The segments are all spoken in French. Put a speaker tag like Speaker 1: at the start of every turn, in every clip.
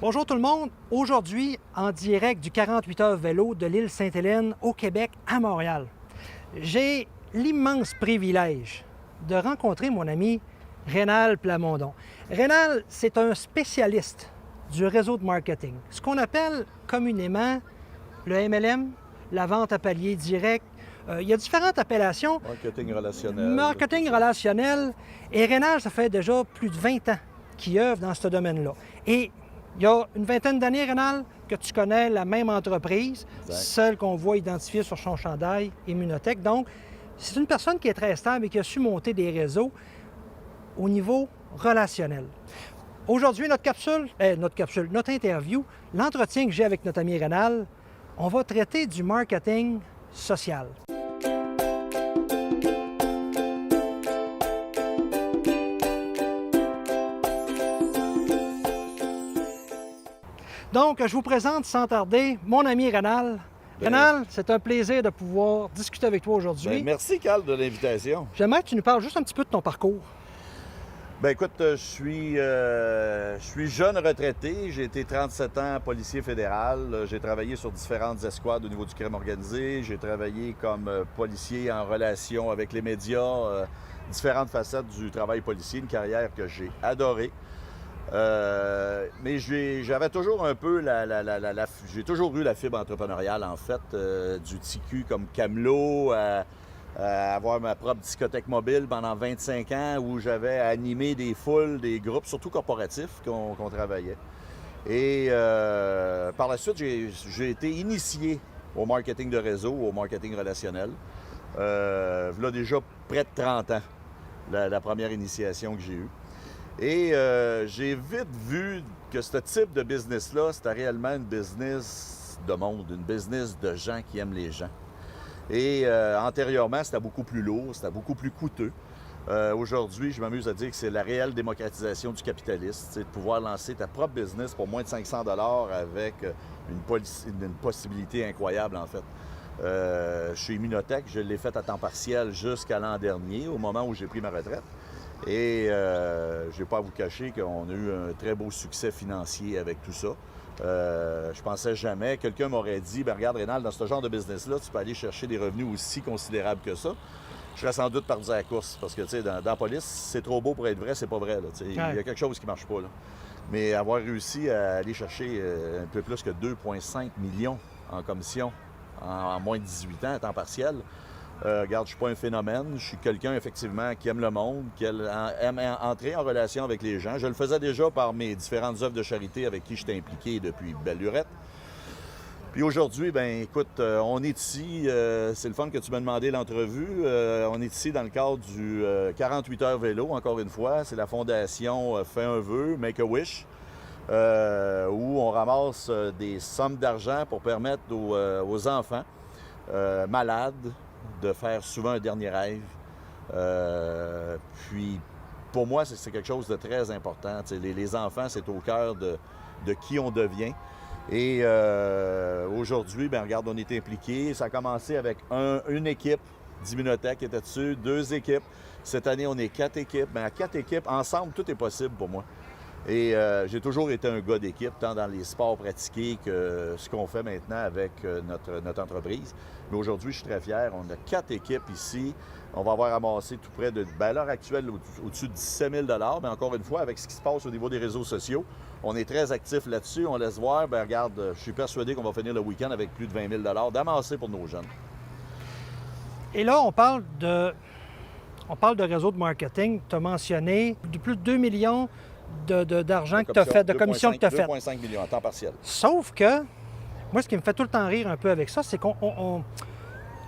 Speaker 1: Bonjour tout le monde. Aujourd'hui, en direct du 48 heures vélo de l'île Sainte-Hélène au Québec à Montréal. J'ai l'immense privilège de rencontrer mon ami Rénal Plamondon. Rénal, c'est un spécialiste du réseau de marketing, ce qu'on appelle communément le MLM, la vente à palier direct. Il y a différentes appellations.
Speaker 2: Marketing relationnel.
Speaker 1: Marketing relationnel. Et Rénal, ça fait déjà plus de 20 ans qu'il œuvre dans ce domaine-là. Et il y a une vingtaine d'années, Rénal, que tu connais la même entreprise,
Speaker 2: Exact.
Speaker 1: celle qu'on voit identifiée sur son chandail, Immunotech. Donc, c'est une personne qui est très stable et qui a su monter des réseaux au niveau relationnel. Aujourd'hui, notre interview, l'entretien que j'ai avec notre ami Rénal, on va traiter du marketing social. Donc, je vous présente sans tarder mon ami Rénal. Rénal, c'est un plaisir de pouvoir discuter avec toi aujourd'hui.
Speaker 2: Merci, Carl, de l'invitation.
Speaker 1: J'aimerais que tu nous parles juste un petit peu de ton parcours.
Speaker 2: Écoute, je suis jeune retraité. J'ai été 37 ans policier fédéral. J'ai travaillé sur différentes escouades au niveau du crime organisé. J'ai travaillé comme policier en relation avec les médias, différentes facettes du travail policier, une carrière que j'ai adorée. Mais j'avais toujours un peu j'ai toujours eu la fibre entrepreneuriale, en fait, du TQ comme camelot, à avoir ma propre discothèque mobile pendant 25 ans où j'avais animé des foules, des groupes, surtout corporatifs, qu'on travaillait. Et par la suite, j'ai été initié au marketing de réseau, au marketing relationnel. Voilà déjà près de 30 ans, la première initiation que j'ai eue. Et j'ai vite vu que ce type de business-là, c'était réellement une business de monde, une business de gens qui aiment les gens. Et antérieurement, c'était beaucoup plus lourd, c'était beaucoup plus coûteux. Aujourd'hui, je m'amuse à dire que c'est la réelle démocratisation du capitalisme, c'est de pouvoir lancer ta propre business pour moins de 500 $ avec une possibilité incroyable, en fait. Chez Immunotech, je l'ai fait à temps partiel jusqu'à l'an dernier, au moment où j'ai pris ma retraite. Et je n'ai pas à vous cacher qu'on a eu un très beau succès financier avec tout ça. Je pensais jamais. Quelqu'un m'aurait dit, regarde, Rénal, dans ce genre de business-là, tu peux aller chercher des revenus aussi considérables que ça. Je serais sans doute parti à la course. Parce que, tu sais, dans la police, c'est trop beau pour être vrai, c'est pas vrai. Il y a quelque chose qui marche pas, là. Mais avoir réussi à aller chercher un peu plus que 2,5 millions en commission en moins de 18 ans à temps partiel, regarde, je ne suis pas un phénomène. Je suis quelqu'un, effectivement, qui aime le monde, qui aime entrer en relation avec les gens. Je le faisais déjà par mes différentes œuvres de charité avec qui j'étais impliqué depuis belle lurette. Puis aujourd'hui, écoute, on est ici, c'est le fun que tu m'as demandé l'entrevue. On est ici dans le cadre du 48 heures vélo, encore une fois. C'est la fondation Fais un vœu, Make a Wish, où on ramasse des sommes d'argent pour permettre aux enfants malades de faire souvent un dernier rêve. Puis, pour moi, c'est quelque chose de très important. Les enfants, c'est au cœur de qui on devient. Et aujourd'hui, regarde, on est impliqués. Ça a commencé avec une équipe d'Immunotech qui était dessus, 2 équipes. Cette année, on est 4 équipes. À 4 équipes, ensemble, tout est possible pour moi. Et j'ai toujours été un gars d'équipe, tant dans les sports pratiqués que ce qu'on fait maintenant avec notre entreprise. Mais aujourd'hui, je suis très fier. On a 4 équipes ici. On va avoir amassé tout près de, à l'heure actuelle, au-dessus de 17 000 $. Mais encore une fois, avec ce qui se passe au niveau des réseaux sociaux, on est très actifs là-dessus. On laisse voir. Regarde, je suis persuadé qu'on va finir le week-end avec plus de 20 000 $ d'amassés pour nos jeunes.
Speaker 1: Et là, on parle de réseau de marketing. Tu as mentionné de plus de 2 millions d'argent que tu as fait, de commissions que tu as faites.
Speaker 2: 2,5 millions à temps partiel.
Speaker 1: Sauf que, moi, ce qui me fait tout le temps rire un peu avec ça, c'est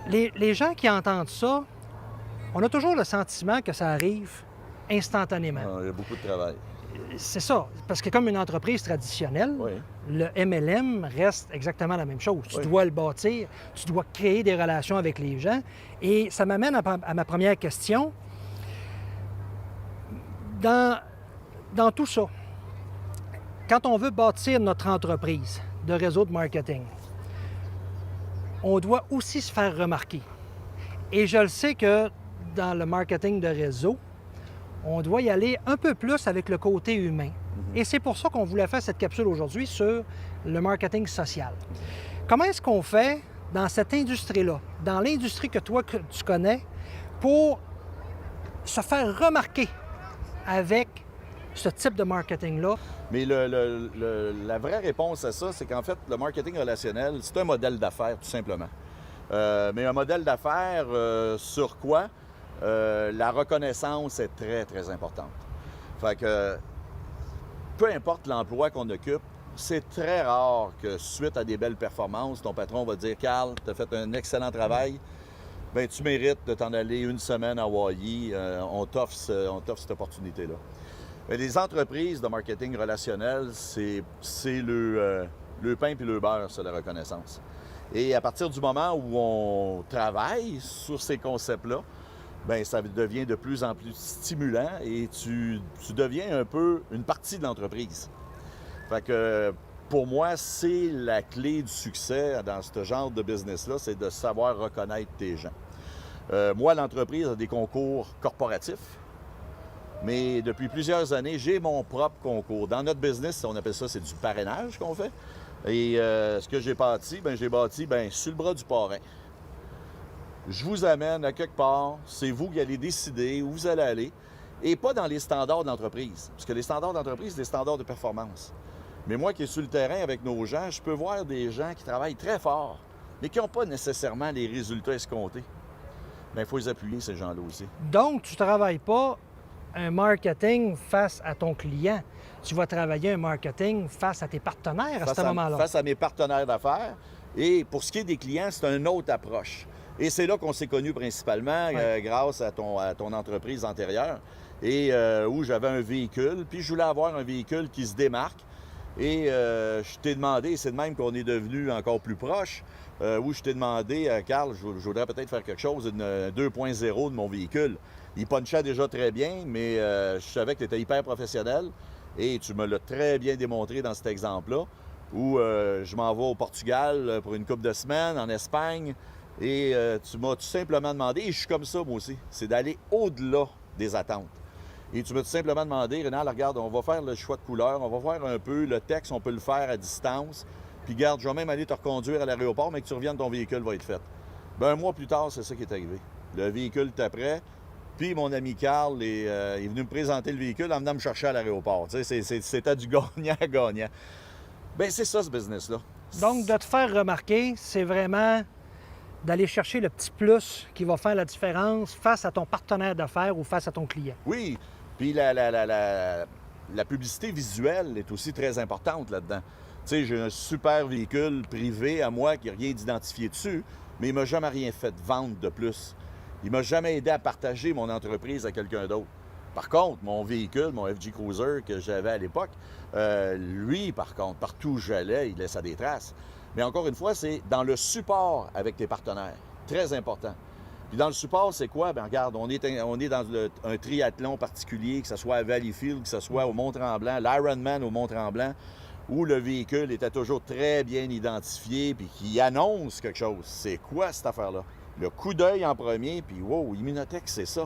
Speaker 1: les gens qui entendent ça, on a toujours le sentiment que ça arrive instantanément.
Speaker 2: Il y a beaucoup de travail.
Speaker 1: C'est ça, parce que comme une entreprise traditionnelle,
Speaker 2: Oui.
Speaker 1: le MLM reste exactement la même chose. Tu
Speaker 2: Oui.
Speaker 1: dois le bâtir, tu dois créer des relations avec les gens. Et ça m'amène à ma première question. Dans tout ça, quand on veut bâtir notre entreprise de réseau de marketing, on doit aussi se faire remarquer. Et je le sais que dans le marketing de réseau, on doit y aller un peu plus avec le côté humain. Et c'est pour ça qu'on voulait faire cette capsule aujourd'hui sur le marketing social. Comment est-ce qu'on fait dans cette industrie-là, dans l'industrie que toi que tu connais, pour se faire remarquer avec ce type de marketing-là?
Speaker 2: Mais la vraie réponse à ça, c'est qu'en fait, le marketing relationnel, c'est un modèle d'affaires, tout simplement. Mais un modèle d'affaires sur quoi? La reconnaissance est très, très importante. Fait que, peu importe l'emploi qu'on occupe, c'est très rare que suite à des belles performances, ton patron va dire « Carl, tu as fait un excellent travail, bien, tu mérites de t'en aller une semaine à Hawaii, on t'offre cette opportunité-là. » Les entreprises de marketing relationnel, c'est le pain et le beurre, c'est la reconnaissance. Et à partir du moment où on travaille sur ces concepts-là, bien, ça devient de plus en plus stimulant et tu deviens un peu une partie de l'entreprise. Fait que pour moi, c'est la clé du succès dans ce genre de business-là, c'est de savoir reconnaître tes gens. Moi, l'entreprise a des concours corporatifs, mais depuis plusieurs années, j'ai mon propre concours. Dans notre business, on appelle ça, c'est du parrainage qu'on fait. Et ce que j'ai bâti, sur le bras du parrain. Je vous amène à quelque part, c'est vous qui allez décider où vous allez aller, et pas dans les standards de l'entreprise. Parce que les standards d'entreprise, c'est des standards de performance. Mais moi qui est sur le terrain avec nos gens, je peux voir des gens qui travaillent très fort, mais qui n'ont pas nécessairement les résultats escomptés. Bien, il faut les appuyer, ces gens-là aussi.
Speaker 1: Donc, tu ne travailles pas un marketing face à ton client. Tu vas travailler un marketing face à tes partenaires à ce moment-là.
Speaker 2: Face à mes partenaires d'affaires. Et pour ce qui est des clients, c'est une autre approche. Et c'est là qu'on s'est connus principalement grâce à ton entreprise antérieure et où j'avais un véhicule. Puis je voulais avoir un véhicule qui se démarque. Et je t'ai demandé, c'est de même qu'on est devenus encore plus proches, où je t'ai demandé, Carl, je voudrais peut-être faire quelque chose, une 2.0 de mon véhicule. Il punchait déjà très bien, mais je savais que tu étais hyper professionnel et tu me l'as très bien démontré dans cet exemple-là, où je m'en vais au Portugal pour une couple de semaines, en Espagne, et tu m'as tout simplement demandé, et je suis comme ça moi aussi, c'est d'aller au-delà des attentes. Et tu m'as tout simplement demandé, Rénal, regarde, on va faire le choix de couleur, on va voir un peu, le texte, on peut le faire à distance. Puis garde, je vais même aller te reconduire à l'aéroport, mais que tu reviennes, ton véhicule va être fait. Bien, un mois plus tard, c'est ça qui est arrivé. Le véhicule était prêt, puis mon ami Carl est venu me présenter le véhicule en venant me chercher à l'aéroport. Tu sais, c'était du gagnant-gagnant. Bien, c'est ça, ce business-là.
Speaker 1: Donc, de te faire remarquer, c'est vraiment d'aller chercher le petit plus qui va faire la différence face à ton partenaire d'affaires ou face à ton client.
Speaker 2: Oui, puis la publicité visuelle est aussi très importante là-dedans. Tu sais, j'ai un super véhicule privé à moi qui n'a rien d'identifié dessus, mais il ne m'a jamais rien fait vendre de plus. Il ne m'a jamais aidé à partager mon entreprise à quelqu'un d'autre. Par contre, mon véhicule, mon FJ Cruiser que j'avais à l'époque, lui, par contre, partout où j'allais, il laissait des traces. Mais encore une fois, c'est dans le support avec tes partenaires. Très important. Puis dans le support, c'est quoi? Bien, regarde, on est dans un triathlon particulier, que ce soit à Valleyfield, que ce soit au Mont-Tremblant, l'Ironman au Mont-Tremblant, où le véhicule était toujours très bien identifié puis qui annonce quelque chose. C'est quoi cette affaire-là? Le coup d'œil en premier, puis wow, Immunotech, c'est ça.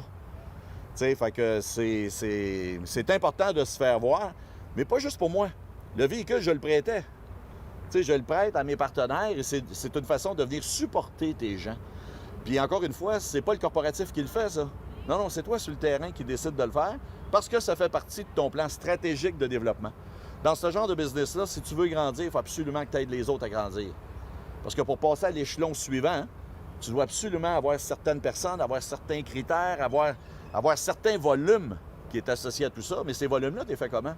Speaker 2: Tu sais, fait que c'est important de se faire voir, mais pas juste pour moi. Le véhicule, je le prêtais. Tu sais, je le prête à mes partenaires et c'est une façon de venir supporter tes gens. Puis encore une fois, c'est pas le corporatif qui le fait, ça. Non, c'est toi sur le terrain qui décide de le faire parce que ça fait partie de ton plan stratégique de développement. Dans ce genre de business-là, si tu veux grandir, il faut absolument que tu aides les autres à grandir. Parce que pour passer à l'échelon suivant, tu dois absolument avoir certaines personnes, avoir certains critères, avoir certains volumes qui est associé à tout ça. Mais ces volumes-là, tu les fais comment?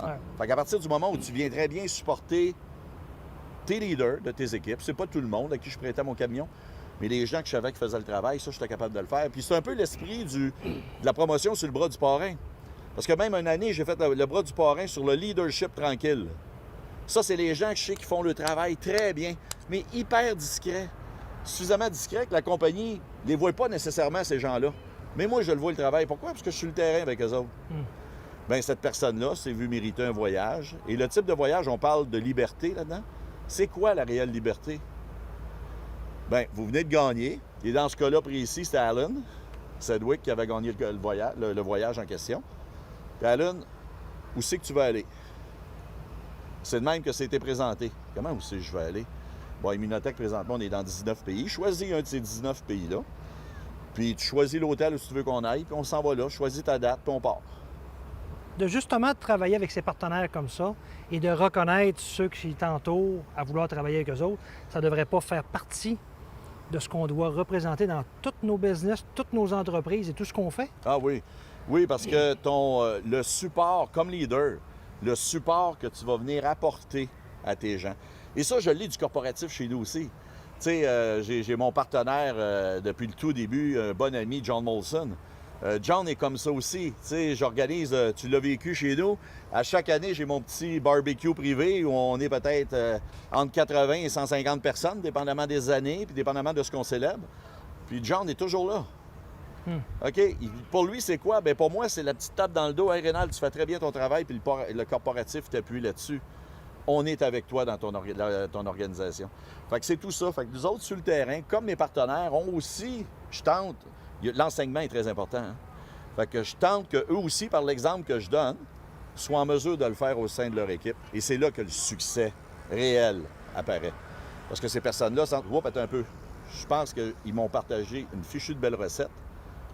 Speaker 1: Ouais.
Speaker 2: Fait qu'à partir du moment où tu viens très bien supporter tes leaders de tes équipes, c'est pas tout le monde à qui je prêtais mon camion, mais les gens que je savais qui faisaient le travail, ça, j'étais capable de le faire. Puis c'est un peu l'esprit de la promotion sur le bras du parrain. Parce que même une année, j'ai fait le bras du parrain sur le leadership tranquille. Ça, c'est les gens que je sais qui font le travail très bien, mais hyper discret. Suffisamment discret que la compagnie ne les voit pas nécessairement, ces gens-là. Mais moi, je le vois le travail. Pourquoi? Parce que je suis le terrain avec eux autres. Bien, cette personne-là s'est vue mériter un voyage. Et le type de voyage, on parle de liberté là-dedans. C'est quoi la réelle liberté? Bien, vous venez de gagner. Et dans ce cas-là précis, c'était Allen. Sedgwick qui avait gagné le voyage en question. Puis Alan, où c'est que tu vas aller? C'est de même que c'était présenté. Comment où c'est que je vais aller? Bon, Immunotech, présentement, on est dans 19 pays. Choisis un de ces 19 pays-là. Puis tu choisis l'hôtel où tu veux qu'on aille, puis on s'en va là. Choisis ta date, puis on part.
Speaker 1: De justement de travailler avec ses partenaires comme ça et de reconnaître ceux qui t'entourent à vouloir travailler avec eux autres, ça ne devrait pas faire partie de ce qu'on doit représenter dans tous nos business, toutes nos entreprises et tout ce qu'on fait?
Speaker 2: Ah oui. Oui, parce que le support, comme leader, le support que tu vas venir apporter à tes gens. Et ça, je l'ai du corporatif chez nous aussi. Tu sais, j'ai mon partenaire depuis le tout début, un bon ami, John Molson. John est comme ça aussi. Tu sais, j'organise, tu l'as vécu chez nous. À chaque année, j'ai mon petit barbecue privé où on est peut-être entre 80 et 150 personnes, dépendamment des années, puis dépendamment de ce qu'on célèbre. Puis John est toujours là. OK? Pour lui, c'est quoi? Bien, pour moi, c'est la petite tape dans le dos. Hey, Rénal, tu fais très bien ton travail, puis le corporatif t'appuie là-dessus. On est avec toi dans ton organisation. Fait que c'est tout ça. Fait que nous autres, sur le terrain, comme mes partenaires, ont aussi, je tente, l'enseignement est très important. Hein? Fait que je tente qu'eux aussi, par l'exemple que je donne, soient en mesure de le faire au sein de leur équipe. Et c'est là que le succès réel apparaît. Parce que ces personnes-là sentent, oups, attends un peu. Je pense qu'ils m'ont partagé une fichue de belle recette.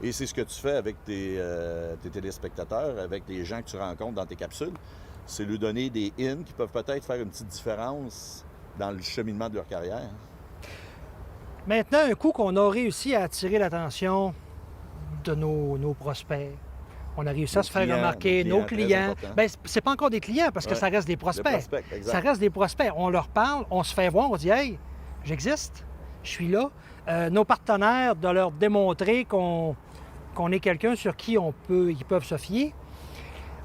Speaker 2: Et c'est ce que tu fais avec tes téléspectateurs, avec les gens que tu rencontres dans tes capsules. C'est lui donner des in qui peuvent peut-être faire une petite différence dans le cheminement de leur carrière.
Speaker 1: Maintenant, un coup qu'on a réussi à attirer l'attention de nos prospects, on a réussi à se faire remarquer, nos clients. Bien, c'est pas encore des clients parce que ça reste des prospects. Ça reste des prospects. On leur parle, on se fait voir, on dit « Hey, j'existe, je suis là ». Nos partenaires, de leur démontrer qu'on est quelqu'un sur qui ils peuvent se fier.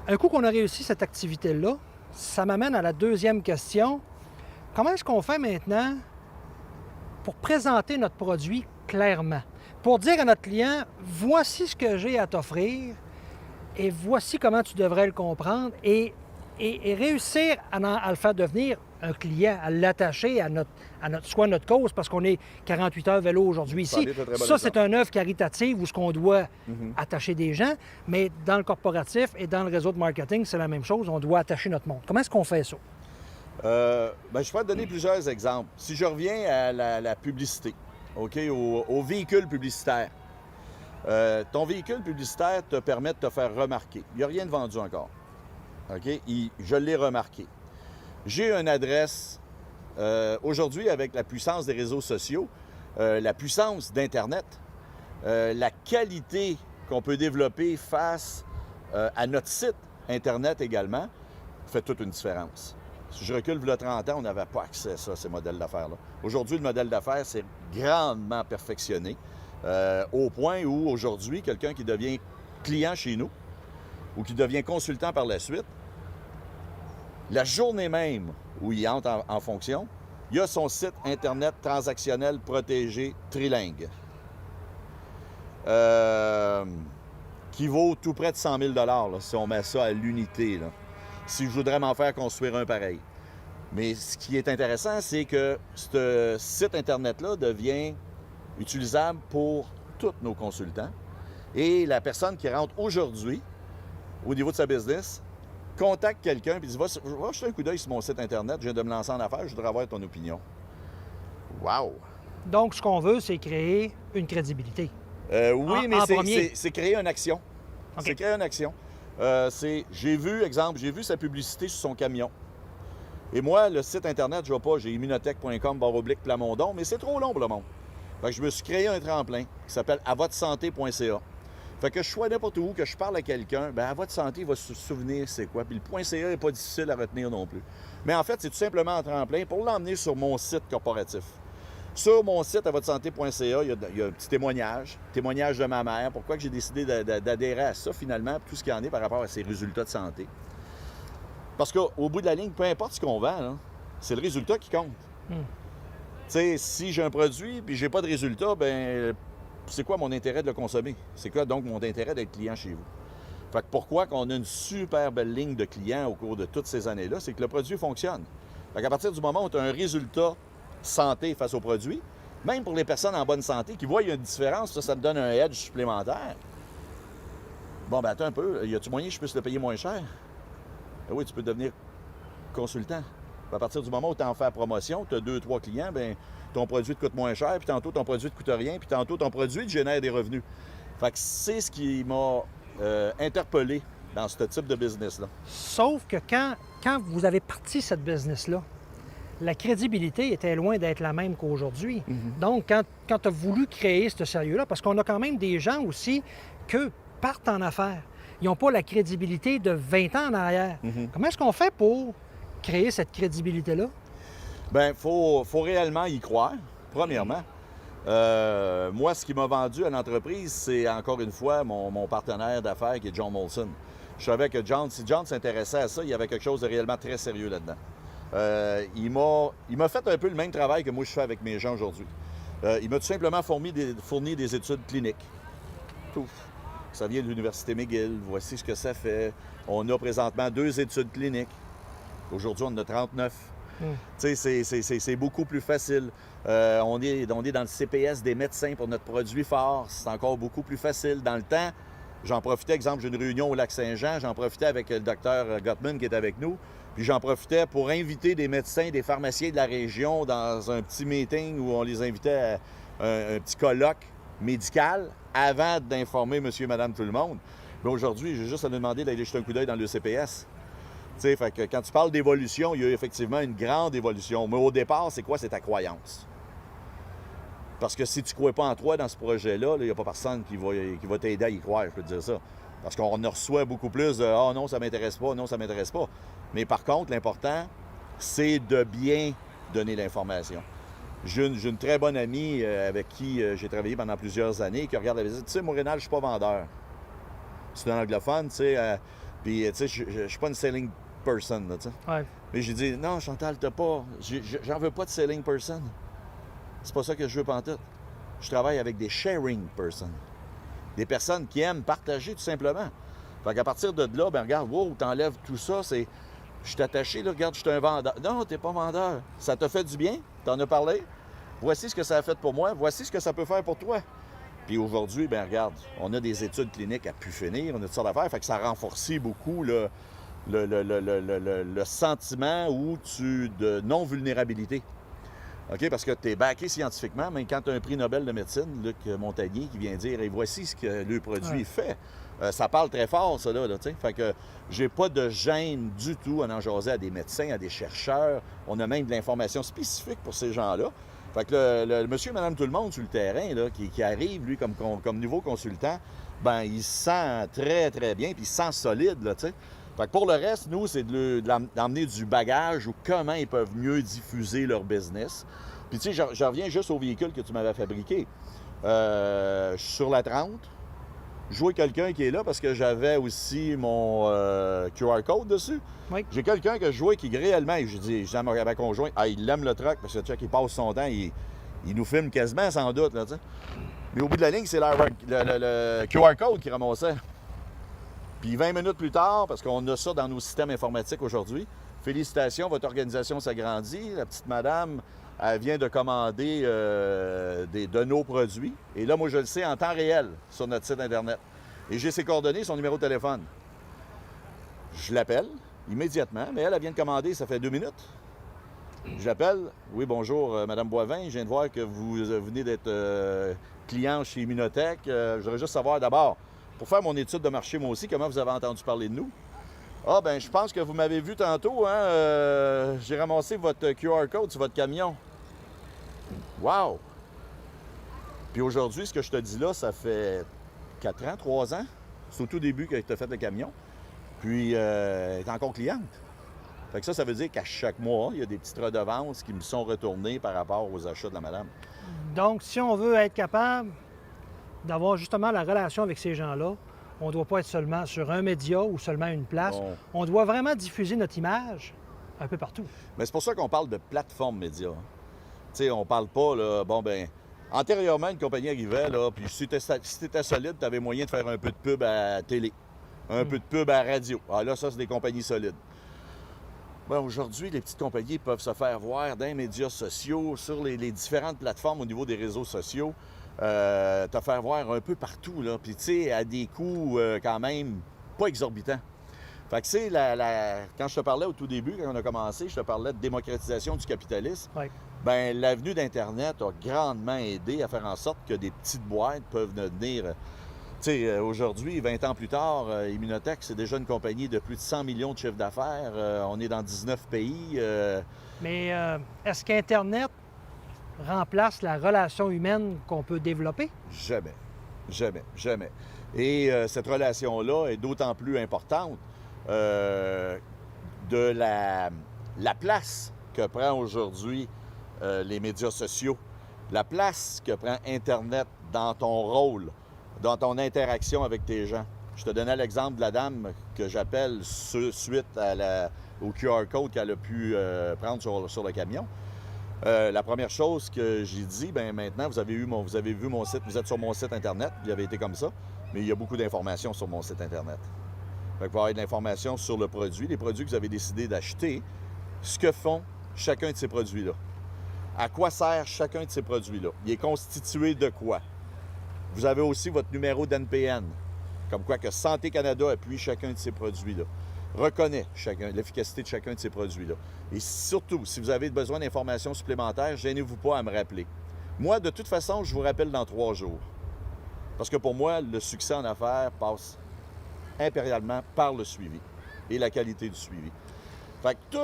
Speaker 1: Un coup qu'on a réussi cette activité-là, ça m'amène à la deuxième question. Comment est-ce qu'on fait maintenant pour présenter notre produit clairement? Pour dire à notre client, voici ce que j'ai à t'offrir et voici comment tu devrais le comprendre et réussir à le faire devenir un client, à l'attacher à soit notre cause, parce qu'on est 48 heures vélo aujourd'hui ici. Ça, c'est une œuvre caritative où ce qu'on doit attacher des gens, mais dans le corporatif et dans le réseau de marketing, c'est la même chose, on doit attacher notre monde. Comment est-ce qu'on fait ça?
Speaker 2: Je peux te donner plusieurs exemples. Si je reviens à la publicité, OK, au véhicule publicitaire. Ton véhicule publicitaire te permet de te faire remarquer. Il n'y a rien de vendu encore. OK? Je l'ai remarqué. J'ai une adresse, aujourd'hui, avec la puissance des réseaux sociaux, la puissance d'Internet, la qualité qu'on peut développer face à notre site Internet également, fait toute une différence. Si je recule il y a 30 ans, on n'avait pas accès à ça, ces modèles d'affaires-là. Aujourd'hui, le modèle d'affaires s'est grandement perfectionné, au point où, aujourd'hui, quelqu'un qui devient client chez nous ou qui devient consultant par la suite, la journée même où il entre en fonction, il a son site Internet transactionnel protégé trilingue, qui vaut tout près de 100 000 là, si on met ça à l'unité, là, si je voudrais m'en faire construire un pareil. Mais ce qui est intéressant, c'est que ce site Internet-là devient utilisable pour tous nos consultants. Et la personne qui rentre aujourd'hui, au niveau de sa business, contacte quelqu'un et dit « Va jeter un coup d'œil sur mon site Internet, je viens de me lancer en affaires, je voudrais avoir ton opinion. » Wow!
Speaker 1: Donc, ce qu'on veut, c'est créer une crédibilité.
Speaker 2: Oui, mais c'est créer une action. Okay. C'est créer une action. J'ai vu sa publicité sur son camion. Et moi, le site Internet, je ne vais pas, j'ai immunotech.com/Plamondon, mais c'est trop long pour le monde. Fait que je me suis créé un tremplin qui s'appelle avotresanté.ca. Fait que je sois n'importe où, que je parle à quelqu'un, bien, à votre santé, il va se souvenir c'est quoi. Puis le .ca n'est pas difficile à retenir non plus. Mais en fait, c'est tout simplement un tremplin pour l'emmener sur mon site corporatif. Sur mon site, avotresanté.ca, il y a un petit témoignage de ma mère. Pourquoi que j'ai décidé d'adhérer à ça, finalement, tout ce qu'il y en est par rapport à ses résultats de santé. Parce qu'au bout de la ligne, peu importe ce qu'on vend, c'est le résultat qui compte. Tu sais, si j'ai un produit et j'ai pas de résultat, ben c'est quoi mon intérêt de le consommer? C'est quoi donc mon intérêt d'être client chez vous? Fait que pourquoi qu'on a une super belle ligne de clients au cours de toutes ces années-là, c'est que le produit fonctionne. Fait qu'à partir du moment où tu as un résultat santé face au produit, Même pour les personnes en bonne santé qui voient qu'il y a une différence, ça me donne un edge supplémentaire. Bon, ben attends un peu, y a-tu moyen que je puisse le payer moins cher? Ben oui, tu peux devenir consultant. À partir du moment où tu en fais la promotion, tu as 2-3 clients, bien, ton produit te coûte moins cher, puis tantôt ton produit te coûte rien, puis tantôt ton produit te génère des revenus. Fait que c'est ce qui m'a interpellé dans ce type de business-là.
Speaker 1: Sauf que quand vous avez parti cette business-là, la crédibilité était loin d'être la même qu'aujourd'hui. Donc, quand tu as voulu créer ce sérieux-là, parce qu'on a quand même des gens aussi que partent en affaires. Ils n'ont pas la crédibilité de 20 ans en arrière. Comment est-ce qu'on fait pour créer cette crédibilité-là?
Speaker 2: Bien, faut réellement y croire, premièrement. Moi, ce qui m'a vendu à l'entreprise, c'est encore une fois mon partenaire d'affaires qui est John Molson. Je savais que si John s'intéressait à ça, il y avait quelque chose de réellement très sérieux là-dedans. Il m'a fait un peu le même travail que moi je fais avec mes gens aujourd'hui. Il m'a tout simplement fourni des études cliniques. Tout. Ça vient de l'Université McGill, voici ce que ça fait. On a présentement 2 études cliniques. Aujourd'hui, on en a 39. Tu sais, c'est beaucoup plus facile. On est dans le CPS des médecins pour notre produit phare. C'est encore beaucoup plus facile. Dans le temps, j'en profitais, exemple, j'ai une réunion au Lac-Saint-Jean, j'en profitais avec le docteur Gottman qui est avec nous, puis j'en profitais pour inviter des médecins, des pharmaciens de la région dans un petit meeting où on les invitait à un petit colloque médical avant d'informer monsieur et madame tout le monde. Mais aujourd'hui, j'ai juste à lui demander d'aller jeter un coup d'œil dans le CPS. Tu sais, fait que quand tu parles d'évolution, il y a effectivement une grande évolution. Mais au départ, c'est quoi? C'est ta croyance. Parce que si tu ne crois pas en toi dans ce projet-là, il n'y a pas personne qui va t'aider à y croire, je peux te dire ça. Parce qu'on en reçoit beaucoup plus de « Ah non, ça ne m'intéresse pas, non, ça ne m'intéresse pas ». Mais par contre, l'important, c'est de bien donner l'information. J'ai une très bonne amie avec qui j'ai travaillé pendant plusieurs années qui regarde la visite. Tu sais, moi, Rénal, je ne suis pas vendeur. C'est un anglophone, tu sais. Puis, tu sais, je ne suis pas une selling person, là, tu sais.
Speaker 1: Ouais.
Speaker 2: Mais j'ai dit, non, Chantal, t'as pas. J'en veux pas de selling person. C'est pas ça que je veux pantoute. Je travaille avec des sharing person. Des personnes qui aiment partager, tout simplement. Fait qu'à partir de là, ben regarde, wow, t'enlèves tout ça, c'est. Je suis attaché, là, regarde, je suis un vendeur. Non, t'es pas vendeur. Ça t'a fait du bien, t'en as parlé. Voici ce que ça a fait pour moi, voici ce que ça peut faire pour toi. Puis aujourd'hui, ben regarde, on a des études cliniques à pu finir, on a toutes sortes d'affaires, fait que ça renforce beaucoup le sentiment de non-vulnérabilité. OK? Parce que tu es backé scientifiquement, mais quand tu as un prix Nobel de médecine, Luc Montagnier, qui vient dire « Et voici ce que le produit fait », ça parle très fort, ça, là, tu sais. Fait que j'ai pas de gêne du tout à en jaser à des médecins, à des chercheurs. On a même de l'information spécifique pour ces gens-là. Fait que le monsieur et madame tout le monde sur le terrain, là, qui arrive, lui, comme nouveau consultant, ben il se sent très, très bien, puis il se sent solide, là, tu sais. Fait que pour le reste, nous, c'est d'emmener du bagage ou comment ils peuvent mieux diffuser leur business. Puis tu sais, je reviens juste au véhicule que tu m'avais fabriqué. Je suis sur la 30. Je vois quelqu'un qui est là parce que j'avais aussi mon QR code dessus.
Speaker 1: Oui.
Speaker 2: J'ai quelqu'un que je vois qui réellement, je dis à ma conjointe, ah, il aime le truck parce que tu sais qu'il passe son temps, il nous filme quasiment sans doute, là, tu sais. Mais au bout de la ligne, c'est le QR code qui ramassait. Puis 20 minutes plus tard, parce qu'on a ça dans nos systèmes informatiques aujourd'hui, félicitations, votre organisation s'agrandit. La petite madame, elle vient de commander de nos produits. Et là, moi, je le sais en temps réel sur notre site Internet. Et j'ai ses coordonnées, son numéro de téléphone. Je l'appelle immédiatement, mais elle vient de commander, ça fait 2 minutes. Je l'appelle. Oui, bonjour, Madame Boivin. Je viens de voir que vous venez d'être client chez Immunotech. Je voudrais juste savoir d'abord, pour faire mon étude de marché, moi aussi, comment vous avez entendu parler de nous? Ah, ben je pense que vous m'avez vu tantôt, hein? J'ai ramassé votre QR code sur votre camion. Wow! Puis aujourd'hui, ce que je te dis là, ça fait 4 ans, 3 ans. C'est au tout début que tu as fait le camion. Puis, elle est encore cliente. Fait que ça veut dire qu'à chaque mois, il y a des petites redevances qui me sont retournées par rapport aux achats de la madame.
Speaker 1: Donc, si on veut être capable d'avoir justement la relation avec ces gens-là, on ne doit pas être seulement sur un média ou seulement une place.
Speaker 2: Bon.
Speaker 1: On doit vraiment diffuser notre image un peu partout.
Speaker 2: Mais c'est pour ça qu'on parle de plateforme média. Tu sais, on parle pas, là, bon, ben antérieurement, une compagnie arrivait, là, puis si tu étais solide, tu avais moyen de faire un peu de pub à la télé, un peu de pub à la radio. Ah là, ça, c'est des compagnies solides. Ben, aujourd'hui, les petites compagnies peuvent se faire voir dans les médias sociaux, sur les différentes plateformes au niveau des réseaux sociaux, te faire voir un peu partout, là. Puis, tu sais, à des coûts quand même pas exorbitants. Fait que, c'est quand je te parlais au tout début, quand on a commencé, je te parlais de démocratisation du capitalisme.
Speaker 1: Oui.
Speaker 2: Bien, l'avenue d'Internet a grandement aidé à faire en sorte que des petites boîtes peuvent devenir... Tu sais, aujourd'hui, 20 ans plus tard, Immunotech, c'est déjà une compagnie de plus de 100 millions de chiffres d'affaires. On est dans 19 pays.
Speaker 1: Mais est-ce qu'Internet remplace la relation humaine qu'on peut développer?
Speaker 2: Jamais. Jamais. Jamais. Et cette relation-là est d'autant plus importante de la place que prend aujourd'hui les médias sociaux, la place que prend Internet dans ton rôle, dans ton interaction avec tes gens. Je te donnais l'exemple de la dame que j'appelle suite au QR code qu'elle a pu prendre sur le camion. La première chose que j'ai dit, bien maintenant, vous avez vu mon site, vous êtes sur mon site Internet, il avait été comme ça, mais il y a beaucoup d'informations sur mon site Internet. Fait que vous avez de l'information sur le produit, les produits que vous avez décidé d'acheter, ce que font chacun de ces produits-là. À quoi sert chacun de ces produits-là? Il est constitué de quoi? Vous avez aussi votre numéro d'NPN, comme quoi que Santé Canada appuie chacun de ces produits-là, reconnaît l'efficacité de chacun de ces produits-là. Et surtout, si vous avez besoin d'informations supplémentaires, gênez-vous pas à me rappeler. Moi, de toute façon, je vous rappelle dans 3 jours. Parce que pour moi, le succès en affaires passe impérialement par le suivi et la qualité du suivi. Fait que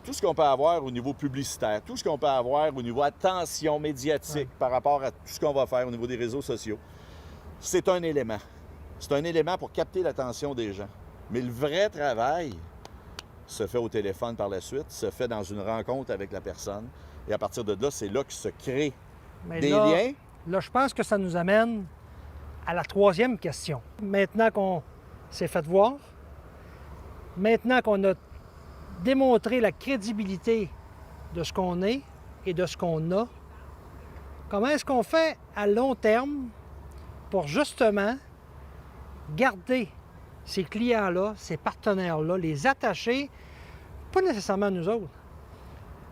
Speaker 2: tout ce qu'on peut avoir au niveau publicitaire, tout ce qu'on peut avoir au niveau attention médiatique par rapport à tout ce qu'on va faire au niveau des réseaux sociaux, c'est un élément. C'est un élément pour capter l'attention des gens. Mais le vrai travail se fait au téléphone par la suite, se fait dans une rencontre avec la personne. Et à partir de là, c'est là que se créent des liens.
Speaker 1: Là, je pense que ça nous amène à la 3e question. Maintenant qu'on s'est fait voir, maintenant qu'on a démontré la crédibilité de ce qu'on est et de ce qu'on a, comment est-ce qu'on fait à long terme pour justement garder ces clients-là, ces partenaires-là, les attacher, pas nécessairement à nous autres,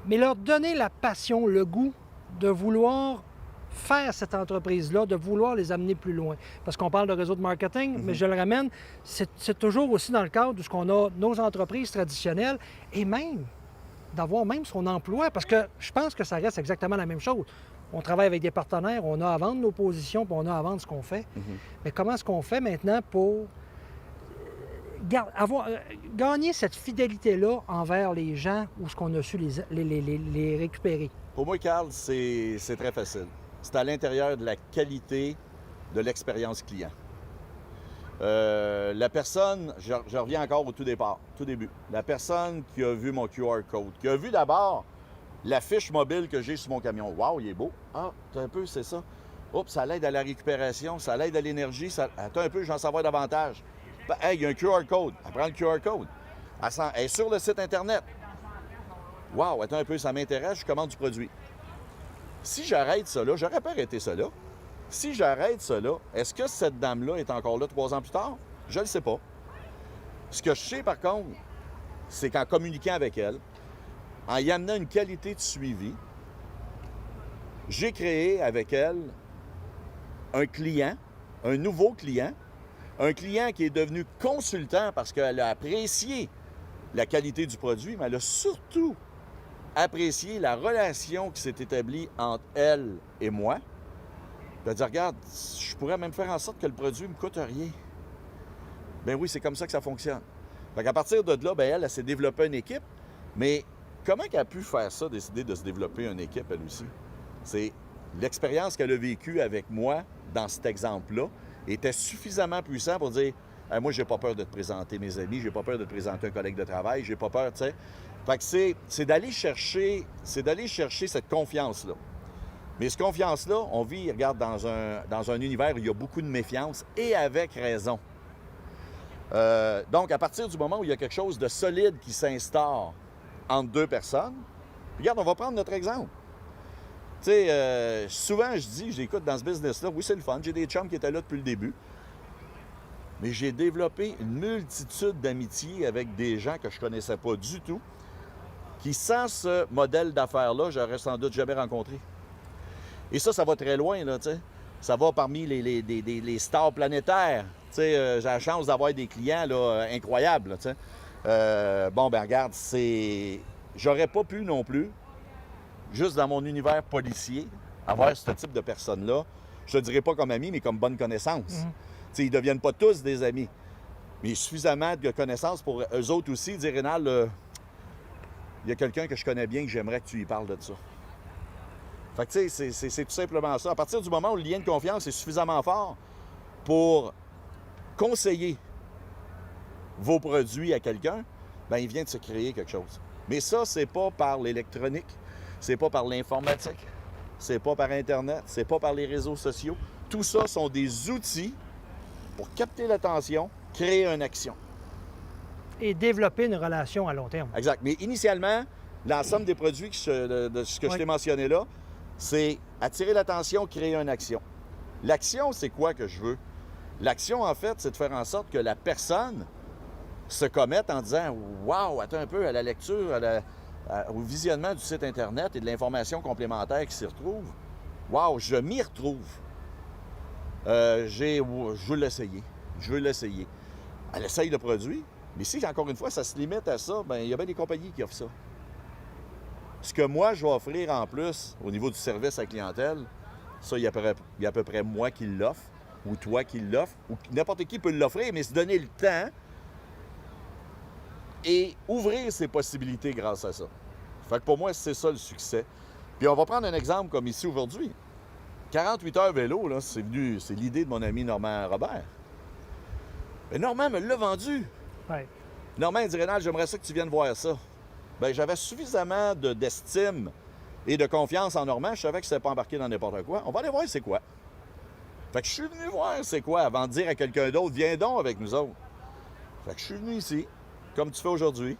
Speaker 1: mais leur donner la passion, le goût de vouloir faire cette entreprise-là, de vouloir les amener plus loin. Parce qu'on parle de réseau de marketing, mais je le ramène, c'est toujours aussi dans le cadre de ce qu'on a nos entreprises traditionnelles et même d'avoir même son emploi, parce que je pense que ça reste exactement la même chose. On travaille avec des partenaires, on a à vendre nos positions, puis on a à vendre ce qu'on fait. Mais comment est-ce qu'on fait maintenant pour gagner cette fidélité-là envers les gens ou ce qu'on a su les récupérer?
Speaker 2: Pour moi, Carl, c'est très facile. C'est à l'intérieur de la qualité de l'expérience client. La personne, je reviens encore au tout début, la personne qui a vu mon QR code, qui a vu d'abord la fiche mobile que j'ai sur mon camion. Wow, il est beau. Ah, attends un peu, c'est ça. Oups, ça l'aide à la récupération, ça l'aide à l'énergie. Attends un peu, j'en savoir davantage. Hey, il y a un QR code. Elle prend le QR code. Elle est sur le site Internet. Wow, attends un peu, ça m'intéresse, je commande du produit. Si j'arrête ça là, j'aurais pas arrêté ça là. Si j'arrête ça là, est-ce que cette dame-là est encore là 3 ans plus tard? Je ne le sais pas. Ce que je sais, par contre, c'est qu'en communiquant avec elle, en y amenant une qualité de suivi, j'ai créé avec elle un client, un nouveau client, un client qui est devenu consultant parce qu'elle a apprécié la qualité du produit, mais elle a surtout apprécié la relation qui s'est établie entre elle et moi. Elle a dit, regarde, je pourrais même faire en sorte que le produit ne me coûte rien. Ben oui, c'est comme ça que ça fonctionne. Fait qu'à partir de là, ben elle s'est développée une équipe, mais comment elle a pu faire ça, décider de se développer une équipe, elle aussi? C'est l'expérience qu'elle a vécue avec moi dans cet exemple-là était suffisamment puissant pour dire hey, moi, j'ai pas peur de te présenter mes amis, j'ai pas peur de te présenter un collègue de travail, j'ai pas peur, tu sais. Fait que c'est d'aller chercher cette confiance-là. Mais cette confiance-là, on vit, regarde, dans un univers où il y a beaucoup de méfiance et avec raison. Donc, à partir du moment où il y a quelque chose de solide qui s'instaure entre 2 personnes, regarde, on va prendre notre exemple. Tu sais, souvent, j'écoute dans ce business-là, oui, c'est le fun, j'ai des chums qui étaient là depuis le début, mais j'ai développé une multitude d'amitiés avec des gens que je connaissais pas du tout qui, sans ce modèle d'affaires-là, j'aurais sans doute jamais rencontré. Et ça va très loin, là, tu sais. Ça va parmi les stars planétaires. Tu sais, j'ai la chance d'avoir des clients, là, incroyables, là, tu sais. Bon, ben regarde, j'aurais pas pu non plus, juste dans mon univers policier, avoir ce type de personnes-là. Je ne dirais pas comme amis, mais comme bonne connaissance. Tu sais, ils ne deviennent pas tous des amis. Mais suffisamment de connaissances pour eux autres aussi dire, Rénal, il y a quelqu'un que je connais bien que j'aimerais que tu lui parles de ça. Fait que tu sais, c'est tout simplement ça. À partir du moment où le lien de confiance est suffisamment fort pour conseiller vos produits à quelqu'un, bien, il vient de se créer quelque chose. Mais ça, c'est pas par l'électronique, c'est pas par l'informatique, c'est pas par Internet, c'est pas par les réseaux sociaux. Tout ça sont des outils pour capter l'attention, créer une action.
Speaker 1: Et développer une relation à long terme.
Speaker 2: Exact. Mais initialement, l'ensemble des produits de ce que je t'ai mentionné là, c'est attirer l'attention, créer une action. L'action, c'est quoi que je veux? L'action, en fait, c'est de faire en sorte que la personne se commette en disant « Wow, attends un peu, à la lecture, au visionnement du site Internet et de l'information complémentaire qui s'y retrouve. Wow, je m'y retrouve. Je veux l'essayer. Je veux l'essayer. » Elle essaye le produit, mais si, encore une fois, ça se limite à ça, bien, il y a bien des compagnies qui offrent ça. Ce que moi, je vais offrir en plus au niveau du service à la clientèle, ça, il y a à peu près moi qui l'offre, ou toi qui l'offre, ou n'importe qui peut l'offrir, mais se donner le temps et ouvrir ses possibilités grâce à ça. Fait que pour moi, c'est ça le succès. Puis on va prendre un exemple comme ici aujourd'hui. 48 heures vélo, là, c'est l'idée de mon ami Normand Robert. Mais Normand me l'a vendu.
Speaker 1: Ouais.
Speaker 2: Normand il dit, Rénal, j'aimerais ça que tu viennes voir ça. Bien, j'avais suffisamment d'estime et de confiance en Normand. Je savais que je ne pas embarqué dans n'importe quoi. On va aller voir c'est quoi. Fait que je suis venu voir c'est quoi avant de dire à quelqu'un d'autre, viens donc avec nous autres. Fait que je suis venu ici, comme tu fais aujourd'hui.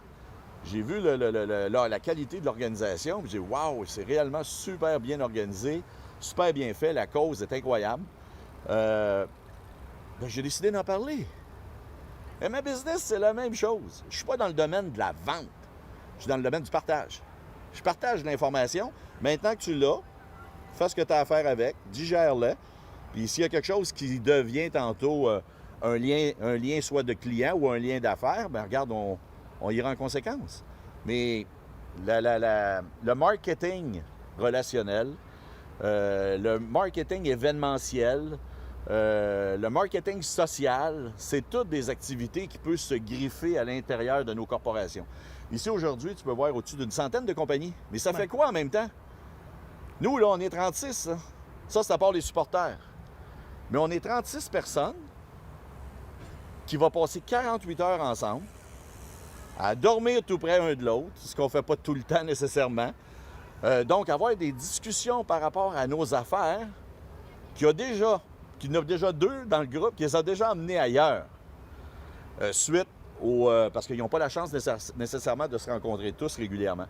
Speaker 2: J'ai vu la qualité de l'organisation. Puis j'ai dit, waouh, c'est réellement super bien organisé, super bien fait. La cause est incroyable. Ben, j'ai décidé d'en parler. Et ma business, c'est la même chose. Je ne suis pas dans le domaine de la vente. Je suis dans le domaine du partage. Je partage l'information. Maintenant que tu l'as, fais ce que tu as à faire avec, digère-le. Puis s'il y a quelque chose qui devient tantôt un lien soit de client ou un lien d'affaires, bien regarde, on ira en conséquence. Mais le marketing relationnel, le marketing événementiel, le marketing social, c'est toutes des activités qui peuvent se griffer à l'intérieur de nos corporations. Ici, aujourd'hui, tu peux voir au-dessus d'une centaine de compagnies. Mais ça fait quoi en même temps? Nous, là, on est 36. Hein? Ça part les supporters. Mais on est 36 personnes qui vont passer 48 heures ensemble à dormir tout près un de l'autre, ce qu'on ne fait pas tout le temps nécessairement. Donc, avoir des discussions par rapport à nos affaires qu'il y en a déjà deux dans le groupe qui les a déjà emmenés ailleurs. Suite parce qu'ils n'ont pas la chance nécessairement de se rencontrer tous régulièrement.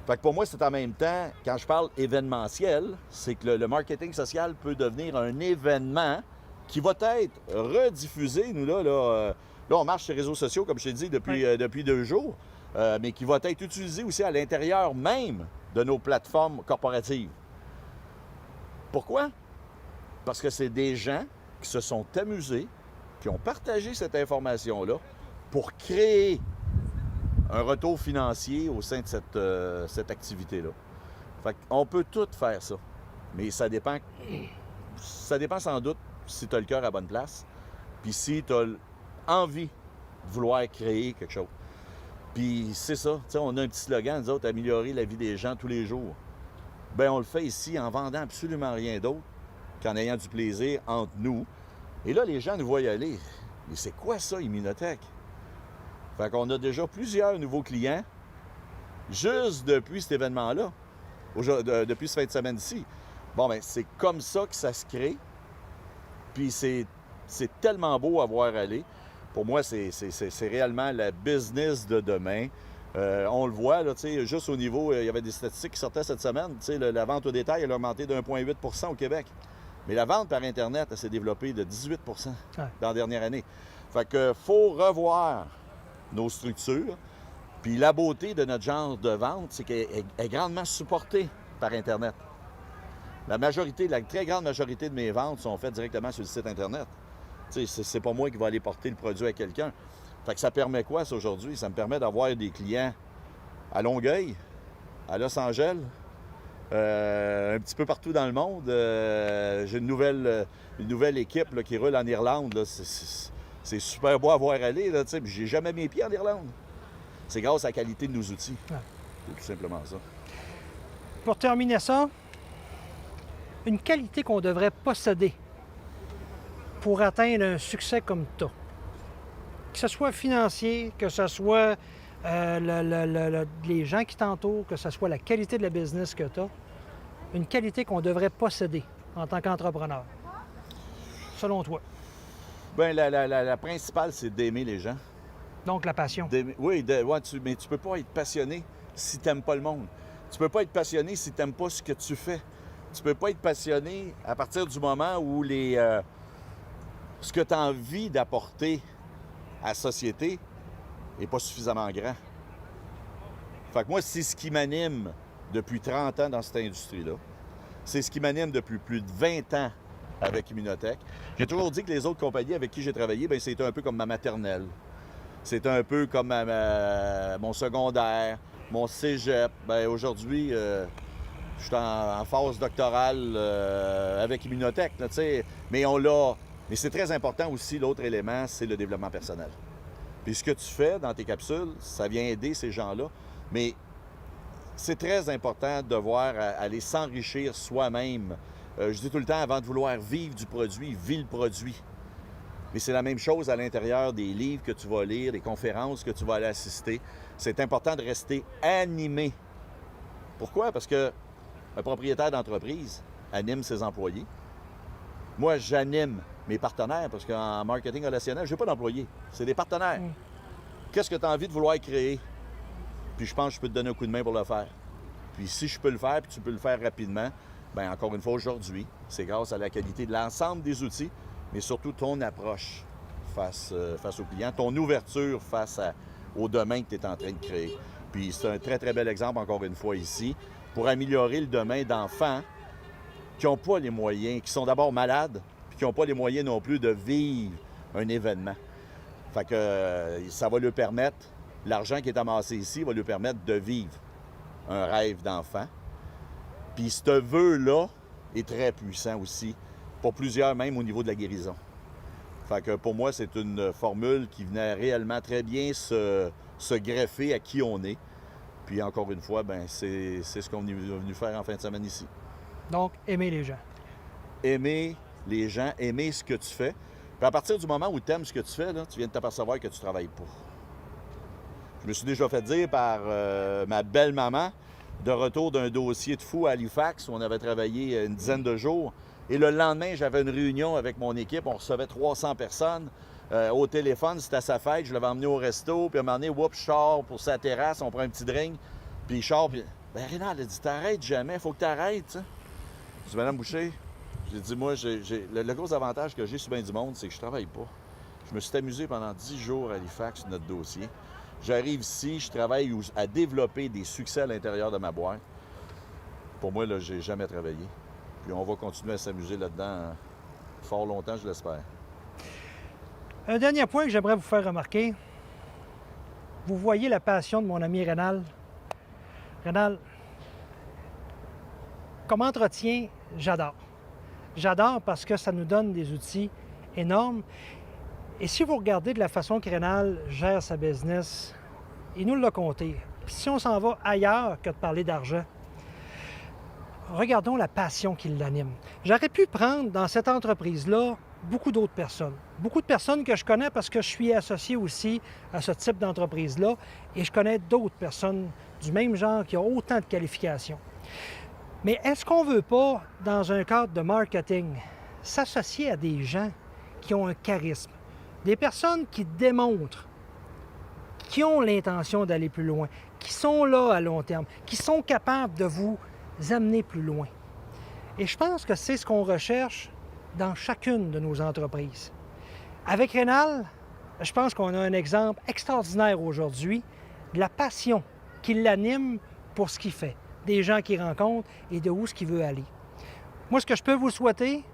Speaker 2: Fait que pour moi, c'est en même temps, quand je parle événementiel, c'est que le marketing social peut devenir un événement qui va être rediffusé. Nous, là, on marche sur les réseaux sociaux, comme je t'ai dit, depuis 2 jours, mais qui va être utilisé aussi à l'intérieur même de nos plateformes corporatives. Pourquoi? Parce que c'est des gens qui se sont amusés, qui ont partagé cette information-là pour créer un retour financier au sein de cette activité-là. Fait qu'on peut tout faire ça, mais ça dépend sans doute si tu as le cœur à la bonne place, puis si tu as envie de vouloir créer quelque chose. Puis c'est ça, tu sais, on a un petit slogan, nous autres, améliorer la vie des gens tous les jours. Bien, on le fait ici en vendant absolument rien d'autre qu'en ayant du plaisir entre nous. Et là, les gens nous voient y aller. Mais c'est quoi ça, Immunotech? Fait qu'on a déjà plusieurs nouveaux clients juste depuis cet événement-là, depuis cette fin de semaine ici. Bon, bien, c'est comme ça que ça se crée. Puis c'est tellement beau à voir aller. Pour moi, c'est réellement la business de demain. On le voit, là, juste au niveau, il y avait des statistiques qui sortaient cette semaine. La vente au détail, elle a augmenté de 1,8 % au Québec. Mais la vente par Internet, elle s'est développée de 18 % dans la dernière année. Fait que faut revoir nos structures Puis la beauté de notre genre de vente, c'est qu'elle est grandement supportée par Internet. La très grande majorité de mes ventes sont faites directement sur le site Internet. Tu sais, c'est pas moi qui vais aller porter le produit à quelqu'un. Fait que ça permet quoi, ça, aujourd'hui? Ça me permet d'avoir des clients à Longueuil, à Los Angeles, un petit peu partout dans le monde. J'ai une nouvelle équipe là, qui roule en Irlande. Là. C'est super beau à voir aller. Là, puis j'ai jamais mis les pieds en Irlande. C'est grâce à la qualité de nos outils. Ouais. C'est tout simplement ça.
Speaker 1: Pour terminer ça, une qualité qu'on devrait posséder pour atteindre un succès comme toi. Que ce soit financier, que ce soit les gens qui t'entourent, que ce soit la qualité de la business que tu as, une qualité qu'on devrait posséder en tant qu'entrepreneur, selon toi?
Speaker 2: Bien, la principale, c'est d'aimer les gens.
Speaker 1: Donc, la passion.
Speaker 2: Oui, mais tu ne peux pas être passionné si tu n'aimes pas le monde. Tu ne peux pas être passionné si tu n'aimes pas ce que tu fais. Tu ne peux pas être passionné à partir du moment où ce que tu as envie d'apporter à la société n'est pas suffisamment grand. Fait que moi, c'est ce qui m'anime depuis 30 ans dans cette industrie-là. C'est ce qui m'anime depuis plus de 20 ans avec Immunotech. J'ai toujours dit que les autres compagnies avec qui j'ai travaillé, bien, c'était un peu comme ma maternelle. C'était un peu comme mon secondaire, mon cégep. Bien, aujourd'hui, je suis en phase doctorale avec Immunotech. Là, mais Mais c'est très important aussi, l'autre élément, c'est le développement personnel. Puis ce que tu fais dans tes capsules, ça vient aider ces gens-là. Mais c'est très important de voir aller s'enrichir soi-même. Je dis tout le temps, avant de vouloir vivre du produit, vis le produit. Mais c'est la même chose à l'intérieur des livres que tu vas lire, des conférences que tu vas aller assister. C'est important de rester animé. Pourquoi? Parce qu'un propriétaire d'entreprise anime ses employés. Moi, j'anime mes partenaires parce qu'en marketing relationnel, je n'ai pas d'employés. C'est des partenaires. Qu'est-ce que tu as envie de vouloir créer? Puis je pense que je peux te donner un coup de main pour le faire. Puis si je peux le faire, puis tu peux le faire rapidement, bien encore une fois aujourd'hui, c'est grâce à la qualité de l'ensemble des outils, mais surtout ton approche face aux clients, ton ouverture face au domaine que tu es en train de créer. Puis c'est un très, très bel exemple, encore une fois, ici, pour améliorer le domaine d'enfants qui n'ont pas les moyens, qui sont d'abord malades, puis qui n'ont pas les moyens non plus de vivre un événement. Fait que ça va lui permettre, l'argent qui est amassé ici va lui permettre de vivre un rêve d'enfant. Puis ce vœu-là est très puissant aussi, pour plusieurs même au niveau de la guérison. Fait que pour moi, c'est une formule qui venait réellement très bien se greffer à qui on est. Puis encore une fois, ben c'est ce qu'on est venu faire en fin de semaine ici.
Speaker 1: Donc, aimer les gens.
Speaker 2: Aimer les gens, aimer ce que tu fais. Puis à partir du moment où tu aimes ce que tu fais, là, tu viens de t'apercevoir que tu ne travailles pas. Je me suis déjà fait dire par ma belle-maman, de retour d'un dossier de fou à Halifax, où on avait travaillé une dizaine de jours. Et le lendemain, j'avais une réunion avec mon équipe. On recevait 300 personnes au téléphone. C'était à sa fête. Je l'avais emmené au resto. Puis à un moment donné, whoop, je sors pour sa terrasse. On prend un petit drink. Puis il sort. Puis, ben Rénal, elle a dit, t'arrêtes jamais. Il faut que t'arrêtes. T'sais. Je dis, Madame Boucher, j'ai dit, moi, le gros avantage que j'ai sur bien du monde, c'est que je travaille pas. Je me suis amusé pendant 10 jours à Halifax sur notre dossier. J'arrive ici, je travaille à développer des succès à l'intérieur de ma boîte. Pour moi, là, j'ai jamais travaillé. Puis on va continuer à s'amuser là-dedans fort longtemps, je l'espère.
Speaker 1: Un dernier point que j'aimerais vous faire remarquer. Vous voyez la passion de mon ami Rénal. Rénal, comme entretien, j'adore. J'adore parce que ça nous donne des outils énormes. Et si vous regardez de la façon que Rénal gère sa business, il nous l'a compté. Puis si on s'en va ailleurs que de parler d'argent, regardons la passion qui l'anime. J'aurais pu prendre dans cette entreprise-là beaucoup d'autres personnes. Beaucoup de personnes que je connais parce que je suis associé aussi à ce type d'entreprise-là et je connais d'autres personnes du même genre qui ont autant de qualifications. Mais est-ce qu'on ne veut pas, dans un cadre de marketing, s'associer à des gens qui ont un charisme? Des personnes qui démontrent, qui ont l'intention d'aller plus loin, qui sont là à long terme, qui sont capables de vous amener plus loin. Et je pense que c'est ce qu'on recherche dans chacune de nos entreprises. Avec Rénal, je pense qu'on a un exemple extraordinaire aujourd'hui de la passion qui l'anime pour ce qu'il fait, des gens qu'il rencontre et de où ce qu'il veut aller. Moi, ce que je peux vous souhaiter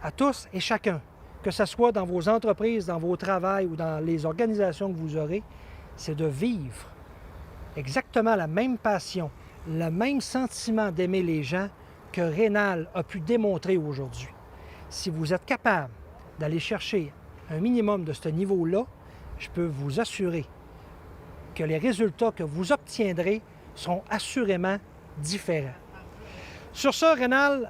Speaker 1: à tous et chacun, que ce soit dans vos entreprises, dans vos travails ou dans les organisations que vous aurez, c'est de vivre exactement la même passion, le même sentiment d'aimer les gens que Rénal a pu démontrer aujourd'hui. Si vous êtes capable d'aller chercher un minimum de ce niveau-là, je peux vous assurer que les résultats que vous obtiendrez seront assurément différents. Sur ce, Rénal,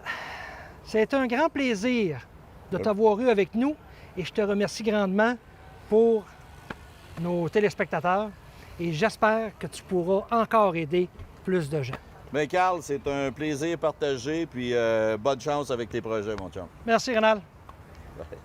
Speaker 1: c'est un grand plaisir de t'avoir eu avec nous et je te remercie grandement pour nos téléspectateurs et j'espère que tu pourras encore aider plus de gens.
Speaker 2: Bien, Carl, c'est un plaisir partagé, puis bonne chance avec tes projets, mon chum.
Speaker 1: Merci, Rénal.
Speaker 2: Bye.